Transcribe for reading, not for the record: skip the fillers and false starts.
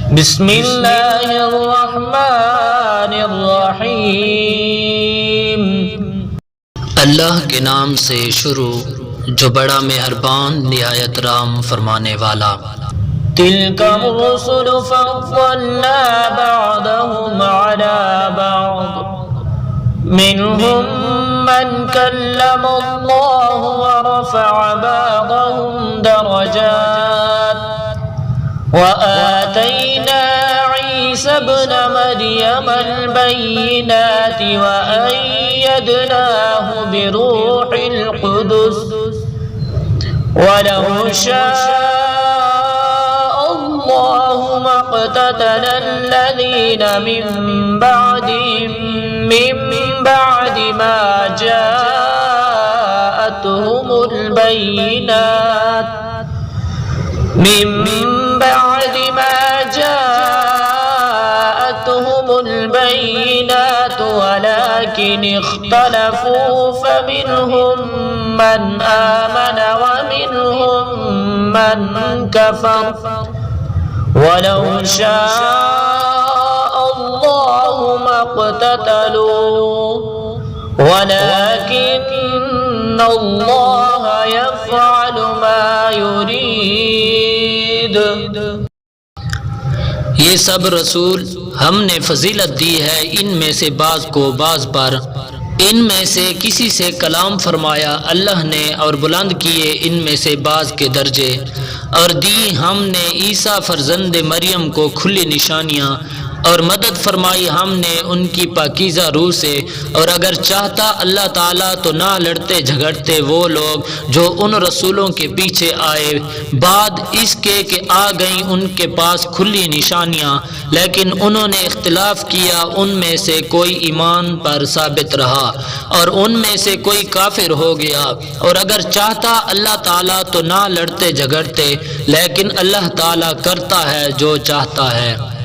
बिस्मिल्लाहिर्रहमानिर्रहीम। अल्लाह के नाम से शुरू जो बड़ा मेहरबान निहायत राम फरमाने वाला। तिल्का रुसुल फद्दलना बअदहुम अला बअद मिनहुम मन कल्लमल्लाहु व रफ़अ बअदहुम दरजात व आतैना ईसा इब्न मरियम अल-बय्यिनाति व अय्यदनाहु बिरूहिल कुदुस वलौ शाअ अल्लाहु मक़ततल अल्लज़ीन मिन बअदिहिम मिन बअदि मा जाअतहुमुल बय्यिनात मिन बअदि मा जाअतहुमुल बय्यिनात वलाकिन इख्तलफू फमिनहुम मन आमन वमिनहुम मन कफर वलौ शाअ अल्लाहु मक़ततलू वलाकिन्न अल्लाह यफ़अलु मा युरीद। ये सब रसूल हमने फजीलत दी है, इनमें से बाज़ को बाज़ पर, इनमें से किसी से कलाम फरमाया अल्लाह ने और बुलंद किए इनमें से बाज़ के दर्जे, और दी हमने ईसा फर्जंद मरियम को खुली निशानियाँ, और मदद फरमाई हमने उनकी पाकीज़ा रूह से। और अगर चाहता अल्लाह ताला तो ना लड़ते झगड़ते वो लोग जो उन रसूलों के पीछे आए बाद इसके कि आ गईं उनके पास खुली निशानियाँ, लेकिन उन्होंने इख्तिलाफ किया। उनमें से कोई ईमान पर साबित रहा और उनमें से कोई काफिर हो गया। और अगर चाहता अल्लाह ताला तो ना लड़ते झगड़ते, लेकिन अल्लाह ताला करता है जो चाहता है।